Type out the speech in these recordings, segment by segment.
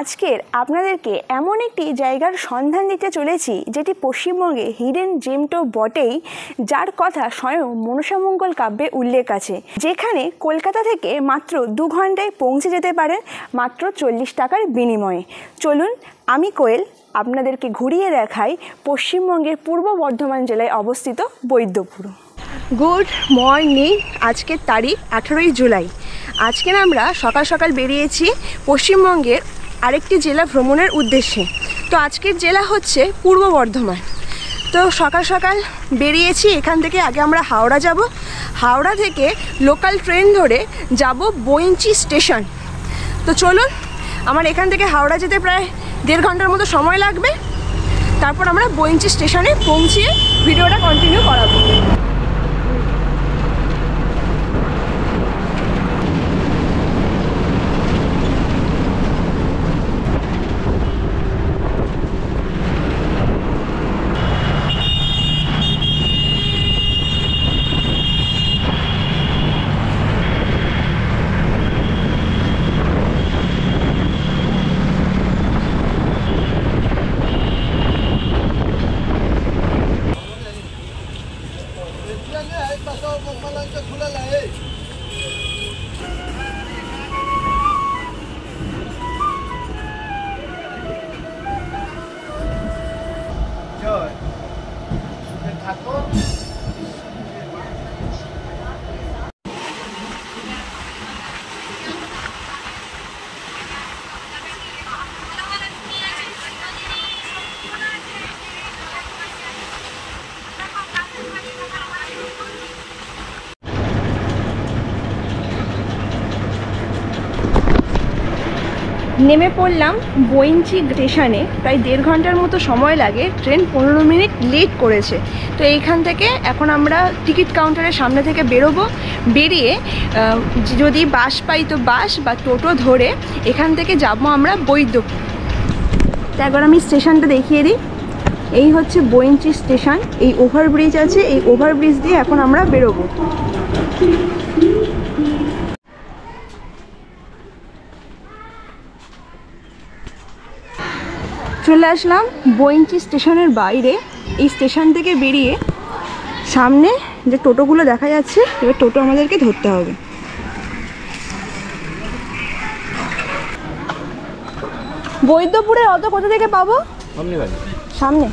আজকের আপনাদেরকে এমন একটি জায়গার সন্ধান দিতে চলেছি যেটি পশ্চিমবঙ্গে হিডেন জেম তো বটেই, যার কথা স্বয়ং মনসামঙ্গল কাব্যে উল্লেখ আছে, যেখানে কলকাতা থেকে মাত্র 2 ঘন্টায় পৌঁছে যেতে পারেন মাত্র 40 টাকার বিনিময়ে। চলুন আমি কোয়েল আপনাদেরকে ঘুরিয়ে দেখাই পশ্চিমবঙ্গের পূর্ব বর্ধমান জেলায় অবস্থিত বৈদ্যপুর। Good morning. আজকের তারিখ 18ই জুলাই। আজকে আমরা সকাল সকাল বেরিয়েছি পশ্চিমবঙ্গের আরেকটি জেলা ভ্রমণের উদ্দেশ্যে। তো আজকের জেলা হচ্ছে পূর্ব বর্ধমান। তো সকাল সকাল বেরিয়েছি। এখান থেকে আগে আমরা হাওড়া যাব, হাওড়া থেকে লোকাল ট্রেন ধরে যাব বইঞ্চি স্টেশন। তো চলুন, আমার এখান থেকে হাওড়া যেতে প্রায় 1.5 ঘন্টার মতো সময় লাগবে। তারপর আমরা বইঞ্চি স্টেশনে পৌঁছিয়ে ভিডিওটা কন্টিনিউ করাবো। নেমে পড়লাম বইঞ্চি স্টেশনে। প্রায় 1.5 ঘন্টার মতো সময় লাগে, ট্রেন 15 মিনিট লেট করেছে। তো এইখান থেকে এখন আমরা টিকিট কাউন্টারের সামনে থেকে বেরোবো। বেরিয়ে যদি বাস পাই তো বাস বা টোটো ধরে এখান থেকে যাবো আমরা বৈদ্যপুর। তো একবার আমি স্টেশনটা দেখিয়ে দিই। এই হচ্ছে বইঞ্চি স্টেশন। এই ওভারব্রিজ আছে, এই ওভারব্রিজ দিয়ে এখন আমরা বেরোবো। চলে আসলাম বইঞ্চি স্টেশনের বাইরে। এই স্টেশন থেকে বেরিয়ে সামনে যে টোটোগুলো দেখা যাচ্ছে, এবার টোটো আমাদেরকে ধরতে হবে। বৈদ্যপুরের অটো কোথা থেকে পাবো? সামনে।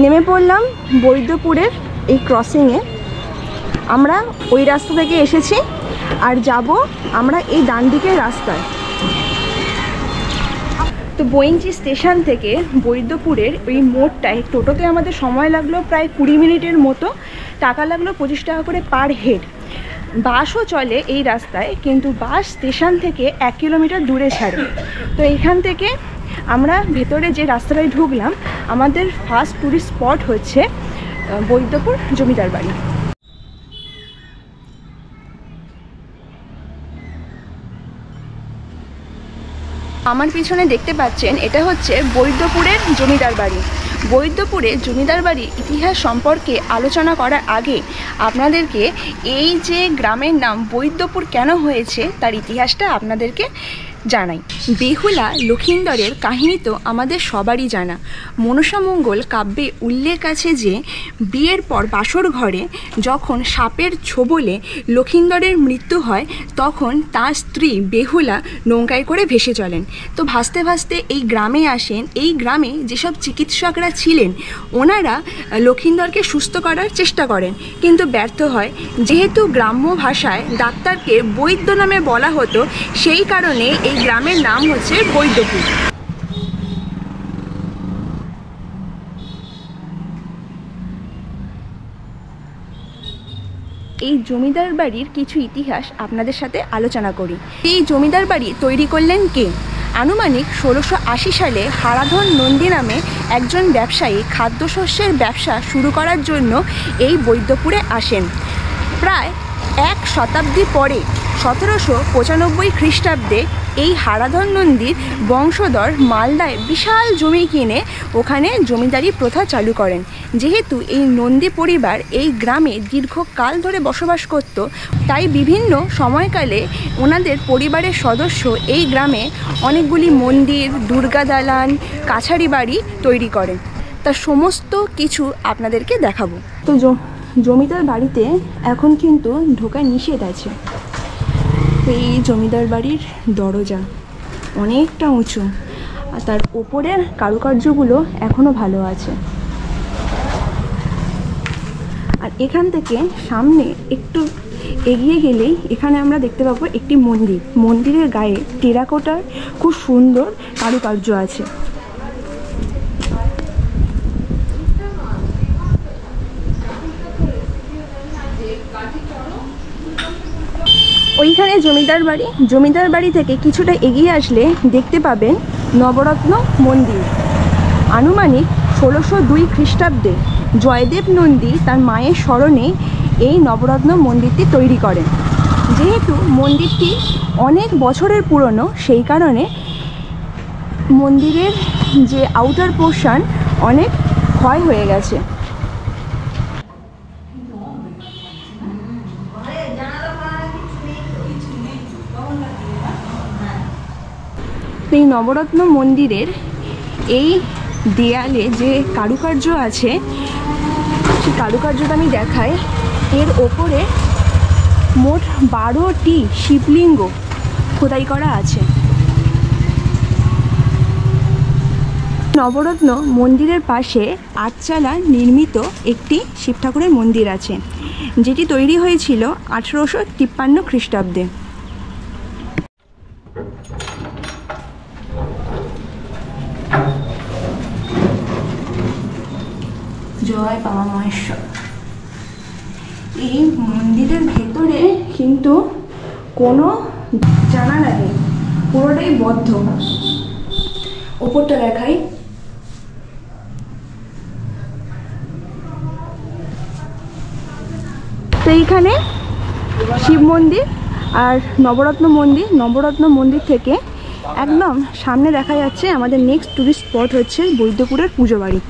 নেমে পড়লাম বৈদ্যপুরের এই ক্রসিংয়ে। আমরা ওই রাস্তা থেকে এসেছি আর যাব আমরা এই ডান দিকের রাস্তায়। তো বইঞ্চি স্টেশন থেকে বৈদ্যপুরের ওই মোড়টায় টোটোতে আমাদের সময় লাগলো প্রায় 20 মিনিটের মতো। টাকা লাগলো 25 টাকা করে পার হেড। বাসও চলে এই রাস্তায়, কিন্তু বাস স্টেশন থেকে 1 কিলোমিটার দূরে ছাড়ে। তো এইখান থেকে আমরা ভেতরে যে রাস্তাটায় ঢুকলাম, আমাদের ফার্স্ট টুরিস্ট স্পট হচ্ছে বৈদ্যপুর জমিদার বাড়ি। আমার পিছনে দেখতে পাচ্ছেন, এটা হচ্ছে বৈদ্যপুরের জমিদার বাড়ি। বৈদ্যপুরে জমিদার বাড়ির ইতিহাস সম্পর্কে আলোচনা করার আগে আপনাদেরকে এই যে গ্রামের নাম বৈদ্যপুর কেন হয়েছে তার ইতিহাসটা আপনাদেরকে জানাই। বেহুলা লক্ষিন্দরের কাহিনী তো আমাদের সবারই জানা। মনসামঙ্গল কাব্যে উল্লেখ আছে যে বিয়ের পর বাসর ঘরে যখন সাপের ছোবলে লক্ষিন্দরের মৃত্যু হয়, তখন তার স্ত্রী বেহুলা নৌকায় করে ভেসে চলেন। তো ভাসতে ভাসতে এই গ্রামে আসেন। এই গ্রামে যেসব চিকিৎসকরা ছিলেন, ওনারা লক্ষিন্দরকে সুস্থ করার চেষ্টা করেন, কিন্তু ব্যর্থ হয়। যেহেতু গ্রাম্য ভাষায় ডাক্তারকে বৈদ্য নামে বলা হতো, সেই কারণে এই গ্রামের নাম হচ্ছে বৈদ্যপুর। এই জমিদার বাড়ির কিছু ইতিহাস আপনাদের সাথে আলোচনা করি। এই জমিদার বাড়ি তৈরি করলেন কে? আনুমানিক 1680 সালে হারাধন নন্দী নামে একজন ব্যবসায়ী খাদ্যশস্যের ব্যবসা শুরু করার জন্য এই বৈদ্যপুরে আসেন। প্রায় এক শতাব্দী পরে 1795 খ্রিস্টাব্দে এই হারাধন নন্দীর বংশধর মালদায় বিশাল জমি কিনে ওখানে জমিদারি প্রথা চালু করেন। যেহেতু এই নন্দী পরিবার এই গ্রামে দীর্ঘকাল ধরে বসবাস করত, তাই বিভিন্ন সময়কালে ওনাদের পরিবারের সদস্য এই গ্রামে অনেকগুলি মন্দির, দুর্গা দালান, কাছারি বাড়ি তৈরি করেন। তার সমস্ত কিছু আপনাদেরকে দেখাবো। তো জমিদার বাড়িতে এখন কিন্তু ঢোকা নিষেধ আছে। এই জমিদার বাড়ির দরজা অনেকটা উঁচু, আর তার ওপরের কারুকার্যগুলো এখনও ভালো আছে। আর এখান থেকে সামনে একটু এগিয়ে গেলেই এখানে আমরা দেখতে পাবো একটি মন্দির। মন্দিরের গায়ে টেরাকোটার খুব সুন্দর কারুকার্য আছে। ওইখানে জমিদার বাড়ি থেকে কিছুটা এগিয়ে আসলে দেখতে পাবেন নবরত্ন মন্দির। আনুমানিক 1602 খ্রিস্টাব্দে জয়দেব নন্দী তার মায়ের স্মরণে এই নবরত্ন মন্দিরটি তৈরি করেন। যেহেতু মন্দিরটি অনেক বছরের পুরনো, সেই কারণে মন্দিরের যে আউটার পোর্শন অনেক ক্ষয় হয়ে গেছে। এই নবরত্ন মন্দিরের এই দেয়ালে যে কারুকার্য আছে, সেই কারুকার্যটা আমি দেখাই। এর ওপরে মোট 12টি শিবলিঙ্গ খোদাই করা আছে। নবরত্ন মন্দিরের পাশে আটচালা নির্মিত একটি শিব ঠাকুরের মন্দির আছে, যেটি তৈরি হয়েছিল 1853 খ্রিস্টাব্দে। জয় বাবা মহেশ্বর। এই মন্দিরের ভেতরে কিন্তু কোনো জানালা নেই, পুরোটাই বদ্ধ। ওপরটা দেখাই। তো এইখানে শিব মন্দির আর নবরত্ন মন্দির থেকে একদম সামনে দেখা যাচ্ছে আমাদের নেক্সট টুরিস্ট স্পট হচ্ছে বৈদ্যপুরের পুজো বাড়ি।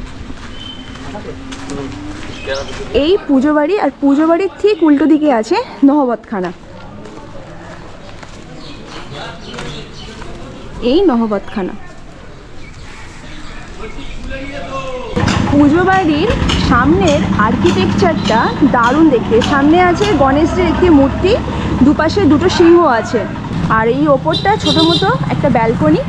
এই পুজো বাড়ি আর পুজো বাড়ির ঠিক উল্টো দিকে আছে নহবতখানা। এই নহবতখানা পুজো বাড়ির সামনের আর্কিটেকচারটা দারুণ দেখতে। সামনে আছে গণেশজির একটি মূর্তি, দুপাশে দুটো সিংহ আছে, আর এই ওপরটা ছোট মতো একটা ব্যালকনি।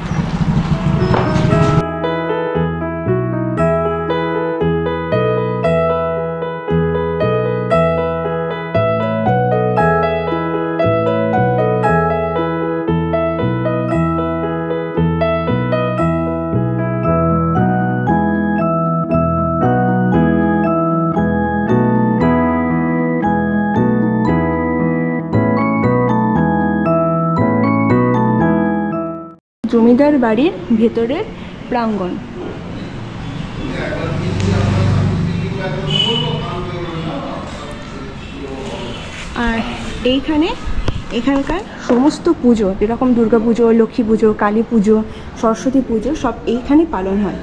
জমিদার বাড়ির ভেতরের প্রাঙ্গণ। আর এখানকার সমস্ত পুজো, যেরকম দুর্গা পুজো, লক্ষ্মী পুজো, কালী পুজো, সরস্বতী পুজো সব এইখানে পালন হয়।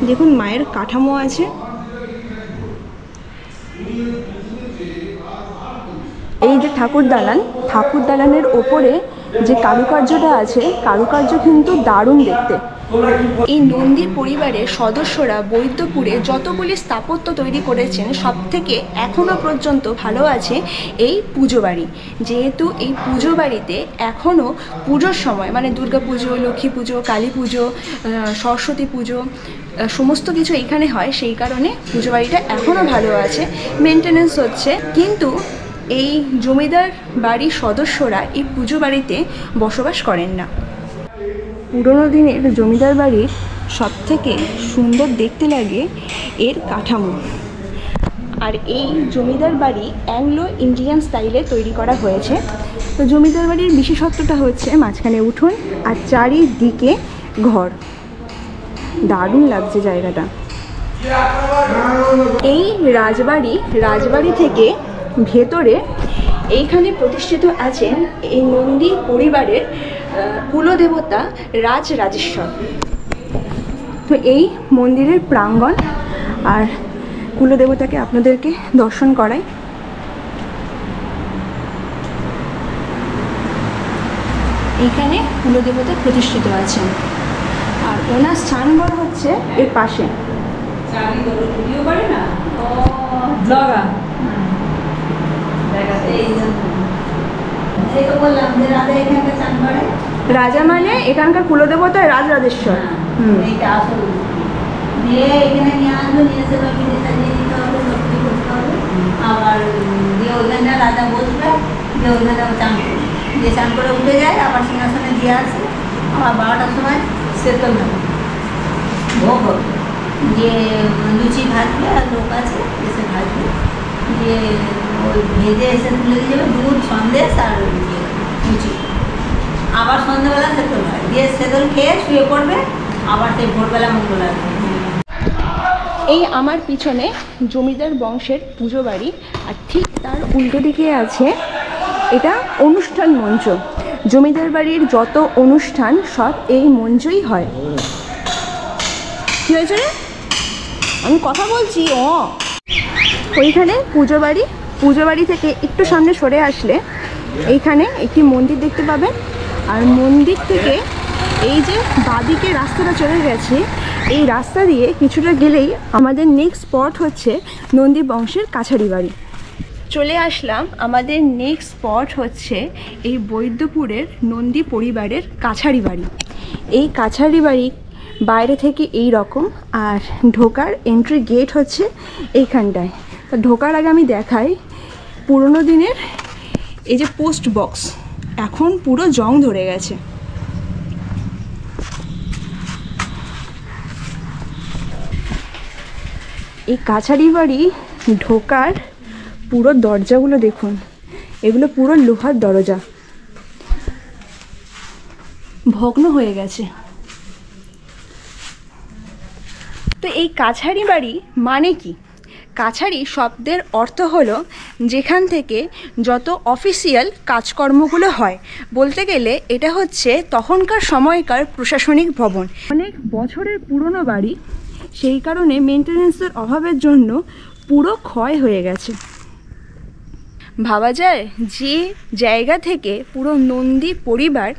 দেখুন মায়ের কাঠামো আছে। এই যে ঠাকুর দালানের ওপরে যে কারুকার্যটা আছে, কারুকার্য কিন্তু দারুণ দেখতে। এই নন্দী পরিবারের সদস্যরা বৈদ্যপুরে যতগুলি স্থাপত্য তৈরি করেছেন, সব থেকে এখনও পর্যন্ত ভালো আছে এই পুজো বাড়ি। যেহেতু এই পুজো বাড়িতে এখনও পুজোর সময় মানে দুর্গা পুজো, লক্ষ্মী পুজো, কালী পুজো, সরস্বতী পুজো সমস্ত কিছু এইখানে হয়, সেই কারণে পুজো বাড়িটা এখনও ভালো আছে, মেনটেনেন্স হচ্ছে। কিন্তু এই জমিদার বাড়ির সদস্যরা এই পুজো বাড়িতে বসবাস করেন না। পুরনো দিনের জমিদার বাড়ির সবথেকে সুন্দর দেখতে লাগে এর কাঠামো। আর এই জমিদার বাড়ি অ্যাংলো ইন্ডিয়ান স্টাইলে তৈরি করা হয়েছে। তো জমিদার বাড়ির বিশেষত্বটা হচ্ছে মাঝখানে উঠোন আর চারিদিকে ঘর। দারুণ লাগছে জায়গাটা। এই রাজবাড়ি থেকে ভেতরে এইখানে প্রতিষ্ঠিত আছেন এই নন্দী পরিবারের কুলদেবতা রাজরাজেশ্বর। তো এই মন্দিরের প্রাঙ্গণ আর কুলদেবতাকে আপনাদেরকে দর্শন করাই। এইখানে কুলদেবতা প্রতিষ্ঠিত আছেন আর ওনার স্থানঘর হচ্ছে এর পাশে। রাজা মানে এখানকার কুলদেবতা রাজরাজেশ্বর। আবার দিয়ে ওইখানটা রাজা বসবে, দিয়ে ওইখানটা চান করবে, দিয়ে চান করে উঠে যায়, আবার সিংহাসনে দিয়ে আসে। আবার 12টার সময় সেতল হবে, ভোগ হবে, দিয়ে লুচি ভাজবে আর লোক আছে এসে ভাজবে, দিয়ে ওই ভেজে এসে তুলে দিয়ে যাবে দুধ সন্দেশ আর লুচি। আবার সন্ধ্যেবেলা সেতল হয়, দিয়ে সেতল খেয়ে শুয়ে পড়বে, আবার সেই ভোরবেলা মঙ্গল আসবে। এই আমার পিছনে জমিদার বংশের পুজো বাড়ি আর ঠিক তার উল্টো দিকে আছে এটা অনুষ্ঠান মঞ্চ। জমিদার বাড়ির যত অনুষ্ঠান সব এই মঞ্চই হয়। কী হয়েছে রে? আমি কথা বলছি। ওইখানে পুজো বাড়ি থেকে একটু সামনে সরে আসলে এইখানে একটি মন্দির দেখতে পাবেন। আর মন্দির থেকে এই যে বাঁদিকে রাস্তাটা চলে গেছে, এই রাস্তা দিয়ে কিছুটা গেলেই আমাদের নেক্সট স্পট হচ্ছে নন্দী বংশের কাছারি বাড়ি। চলে আসলাম। আমাদের নেক্সট স্পট হচ্ছে এই বৈদ্যপুরের নন্দী পরিবারের কাছারি বাড়ি। এই কাছারি বাড়ি বাইরে থেকে এই রকম, আর ঢোকার এন্ট্রি গেট হচ্ছে এইখানটায়। তো ঢোকার আগে আমি দেখাই পুরনো দিনের এই যে পোস্ট বক্স, এখন পুরো জং ধরে গেছে। এই কাছারি বাড়ি ঢোকার পুরো দরজাগুলো দেখুন, এগুলো পুরো লোহার দরজা, ভগ্ন হয়ে গেছে। তো এই কাছারি বাড়ি মানে কি? কাছারি শব্দের অর্থ হলো যেখান থেকে যত অফিসিয়াল কাজকর্মগুলো হয়। বলতে গেলে এটা হচ্ছে তখনকার সময়কার প্রশাসনিক ভবন। অনেক বছরের পুরনো বাড়ি, সেই কারণে মেনটেন্যান্সের অভাবের জন্য পুরো ক্ষয় হয়ে গেছে। ভাবা যায় যে জায়গা থেকে পুরো নন্দী পরিবার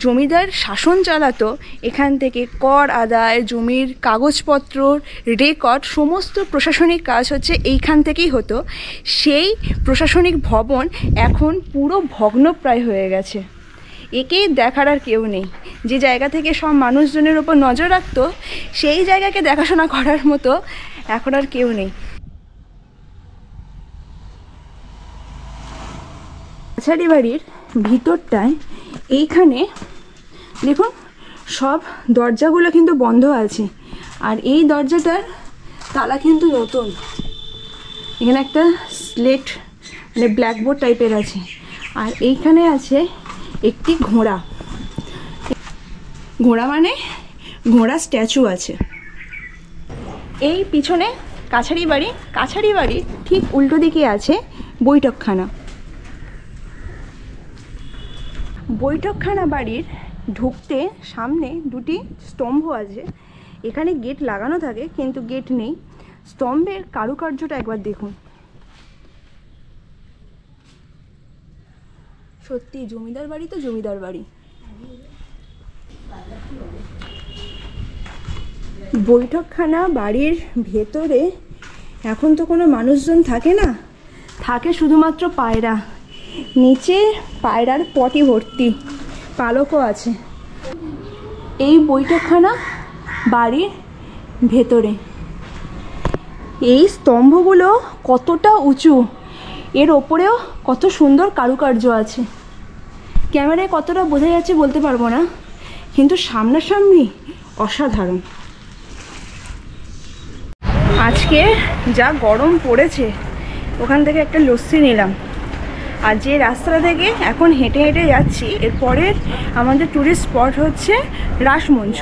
জমিদার শাসন চালাতো, এখান থেকে কর আদায়, জমির কাগজপত্র, রেকর্ড, সমস্ত প্রশাসনিক কাজ হচ্ছে এইখান থেকেই হতো। সেই প্রশাসনিক ভবন এখন পুরো ভগ্নপ্রায় হয়ে গেছে। একেই দেখার আর কেউ নেই। যে জায়গা থেকে সব মানুষজনের ওপর নজর রাখতো, সেই জায়গাকে দেখাশোনা করার মতো এখন আর কেউ নেই। কাছারি বাড়ির ভিতরটায় এইখানে দেখুন সব দরজাগুলো কিন্তু বন্ধ আছে, আর এই দরজাটার তালা কিন্তু নতুন। এখানে একটা স্লেট মানে ব্ল্যাকবোর্ড টাইপের আছে, আর এইখানে আছে একটি ঘোড়া। ঘোড়া মানে ঘোড়া স্ট্যাচু আছে। এই পিছনে কাছারি বাড়ির ঠিক উল্টো দিকে আছে বৈঠকখানা। বৈঠকখানা বাড়ির ঢুকতে সামনে দুটি স্তম্ভ আছে। এখানে গেট লাগানো থাকে কিন্তু গেট নেই। স্তম্ভের কারুকার্যটা একবার দেখুন, সত্যি জমিদার বাড়ি তো জমিদার বাড়ি। বৈঠকখানা বাড়ির ভেতরে এখন তো কোনো মানুষজন থাকে না, থাকে শুধুমাত্র পায়রা। নিচে পায়রার পটি ভর্তি, পালকও আছে। এই বৈঠকখানা বাড়ির ভেতরে এই স্তম্ভগুলো কতটা উঁচু, এর ওপরেও কত সুন্দর কারুকার্য আছে। ক্যামেরায় কতটা বোঝা যাচ্ছে বলতে পারবো না, কিন্তু সামনাসামনি অসাধারণ। আজকে যা গরম পড়েছে, ওখান থেকে একটা লস্যি নিলাম। আর যে রাস্তা থেকে এখন হেঁটে হেঁটে যাচ্ছি, এরপরের আমাদের ট্যুরিস্ট স্পট হচ্ছে রাসমঞ্চ।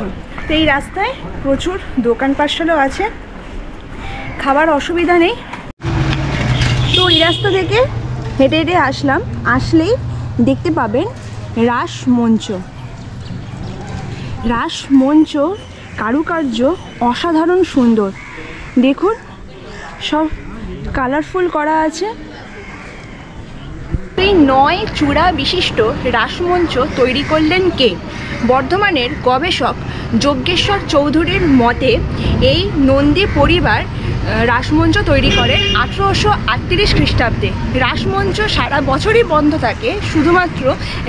তো এই রাস্তায় প্রচুর দোকান পাঠশালাও আছে, খাবার অসুবিধা নেই। তো এই রাস্তা থেকে হেঁটে হেঁটে আসলাম, আসলেই দেখতে পাবেন রাসমঞ্চ। রাসমঞ্চ কারুকার্য অসাধারণ সুন্দর, দেখুন সব কালারফুল করা আছে। এই 9 চূড়া বিশিষ্ট রাসমঞ্চ তৈরি করলেন কে? বর্ধমানের গবেষক যজ্ঞেশ্বর চৌধুরীর মতে এই নন্দী পরিবার রাসমঞ্চ তৈরি করেন 1838 খ্রিস্টাব্দে। রাসমঞ্চ সারা বছরই বন্ধ থাকে, শুধুমাত্র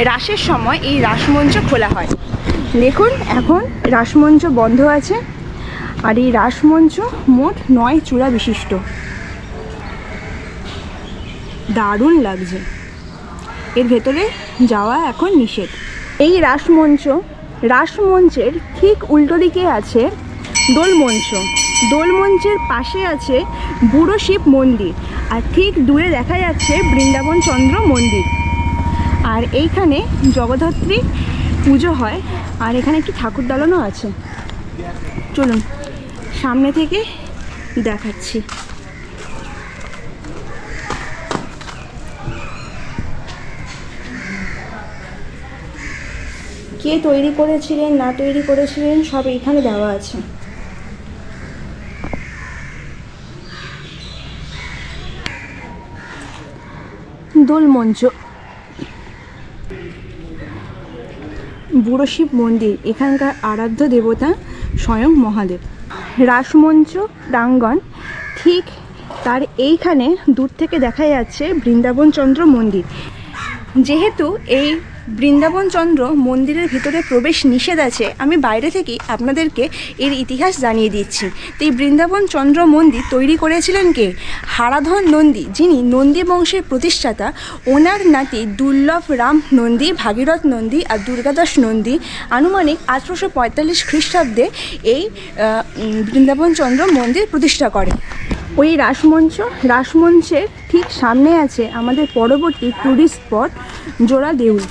রাসের সময় এই রাসমঞ্চ খোলা হয়। দেখুন এখন রাসমঞ্চ বন্ধ আছে, আর এই রাসমঞ্চ মোট 9 চূড়া বিশিষ্ট। দারুণ লাগছে, এর ভেতরে যাওয়া এখন নিষেধ। এই রাসমঞ্চের ঠিক উল্টো দিকে আছে দোলমঞ্চ। দোলমঞ্চের পাশে আছে বুড়ো শিব মন্দির, আর ঠিক দূরে দেখা যাচ্ছে বৃন্দাবন চন্দ্র মন্দির। আর এইখানে জগদ্ধাত্রী পুজো হয়, আর এখানে একটি ঠাকুর দালানও আছে। চলুন সামনে থেকে দেখাচ্ছি। কে তৈরি করেছিলেন না তৈরি করেছিলেন সব এখানে দেওয়া আছে। দোলমঞ্চ, বুড়ো শিব মন্দির, এখানকার আরাধ্য দেবতা স্বয়ং মহাদেব। রাসমঞ্চ প্রাঙ্গণ, ঠিক তার এইখানে দূর থেকে দেখা যাচ্ছে বৃন্দাবন চন্দ্র মন্দির। যেহেতু এই বৃন্দাবন চন্দ্র মন্দিরের ভিতরে প্রবেশ নিষেধ আছে, আমি বাইরে থেকেই আপনাদেরকে এর ইতিহাস জানিয়ে দিচ্ছি। তো এই বৃন্দাবন চন্দ্র মন্দির তৈরি করেছিলেন কে? হারাধন নন্দী, যিনি নন্দী বংশের প্রতিষ্ঠাতা। ওনার নাতি দুর্লভ রাম নন্দী, ভাগীরথ নন্দী আর দুর্গাদাস নন্দী আনুমানিক 1845 খ্রিস্টাব্দে এই বৃন্দাবন চন্দ্র মন্দির প্রতিষ্ঠা করে। ওই রাসমঞ্চের ঠিক সামনে আছে আমাদের পরবর্তী ট্যুরিস্ট স্পট জোড়া দেউল।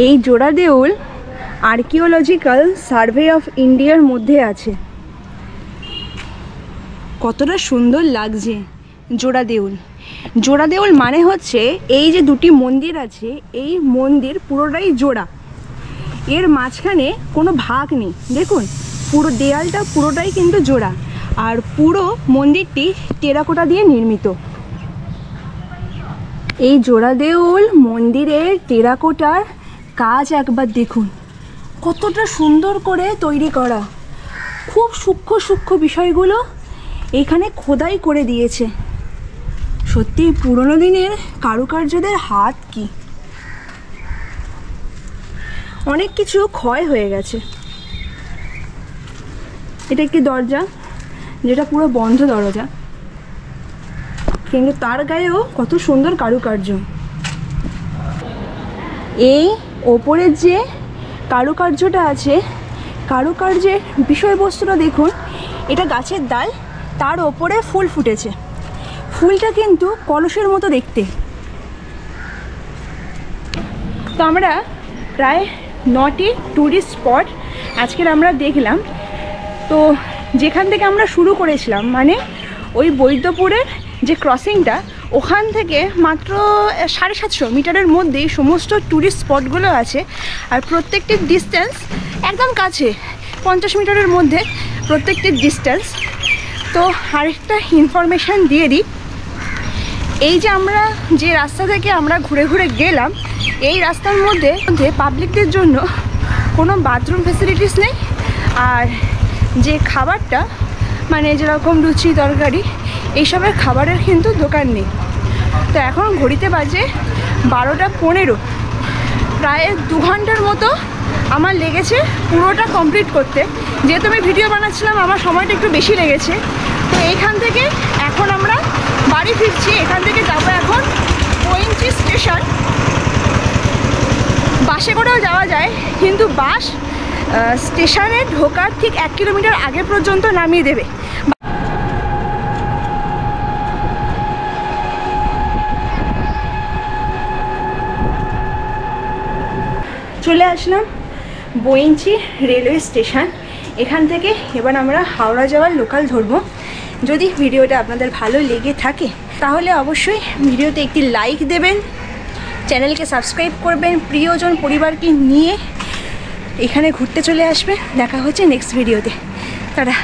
এই জোড়া দেউল আর্কিওলজিক্যাল সার্ভে অফ ইন্ডিয়ার মধ্যে আছে। কতটা সুন্দর লাগছে জোড়া দেউল। জোড়া দেউল মানে হচ্ছে এই যে দুটি মন্দির আছে, এই মন্দির পুরোটাই জোড়া, এর মাঝখানে কোনো ভাগ নেই। দেখুন পুরো দেয়ালটা পুরোটাই কিন্তু জোড়া, আর পুরো মন্দিরটি টেরাকোটা দিয়ে নির্মিত। এই জোড়া দেউল মন্দিরের টেরাকোটার কাজ একবার দেখুন, কতটা সুন্দর করে তৈরি করা। খুব সূক্ষ্ম বিষয়গুলো এখানে খোদাই করে দিয়েছে। সত্যি পুরনো দিনের কারুকার্যদের হাত কি! অনেক কিছু ক্ষয় হয়ে গেছে। এটা একটি দরজা, যেটা পুরো বন্ধ দরজা, কিন্তু তার গায়েও কত সুন্দর কারুকার্য। এই ওপরের যে কারুকার্যটা আছে, কারুকার্যের বিষয়বস্তুটা দেখুন। এটা গাছের ডাল, তার ওপরে ফুল ফুটেছে। ফুলটা কিন্তু কলসের মতো দেখতে। তো আমরা প্রায় 9টি ট্যুরিস্ট স্পট আজকের আমরা দেখলাম। তো যেখান থেকে আমরা শুরু করেছিলাম, মানে ওই বৈদ্যপুরের যে ক্রসিংটা, ওখান থেকে মাত্র 750 মিটারের মধ্যেই সমস্ত ট্যুরিস্ট স্পটগুলো আছে। আর প্রত্যেকটির ডিস্টেন্স একদম কাছে, 50 মিটারের মধ্যে প্রত্যেকটির ডিস্টেন্স। তো আরেকটা ইনফরমেশান দিয়ে দিই, এই যে আমরা যে রাস্তা থেকে আমরা ঘুরে ঘুরে গেলাম, এই রাস্তার মধ্যে পাবলিকদের জন্য কোনো বাথরুম ফেসিলিটিস নেই। আর যে খাবারটা, মানে যেরকম লুচি তরকারি এইসবের খাবারের কিন্তু দোকান নেই। তো এখন ঘড়িতে বাজে 12টা 15, প্রায় 2 ঘন্টার মতো আমার লেগেছে পুরোটা কমপ্লিট করতে। যেহেতু আমি ভিডিও বানাচ্ছিলাম, আমার সময়টা একটু বেশি লেগেছে। তো এইখান থেকে এখন আমরা বাড়ি ফিরছি। এখান থেকে যাবো এখন কোয়েঞ্চি স্টেশন। বাসে করেও যাওয়া যায়, কিন্তু বাস স্টেশনে ঢোকার ঠিক 1 কিলোমিটার আগে পর্যন্ত নামিয়ে দেবে। চলে আসলাম বইঞ্চি রেলওয়ে স্টেশন। এখান থেকে এবার আমরা হাওড়া যাওয়ার লোকাল ধরবো। যদি ভিডিওটা আপনাদের ভালো লেগে থাকে তাহলে অবশ্যই ভিডিওতে একটি লাইক দেবেন, চ্যানেলকে সাবস্ক্রাইব করবেন, প্রিয়জন পরিবারকে নিয়ে এখানে ঘুরতে চলে আসবেন। দেখা হচ্ছে নেক্সট ভিডিওতে। টাটা।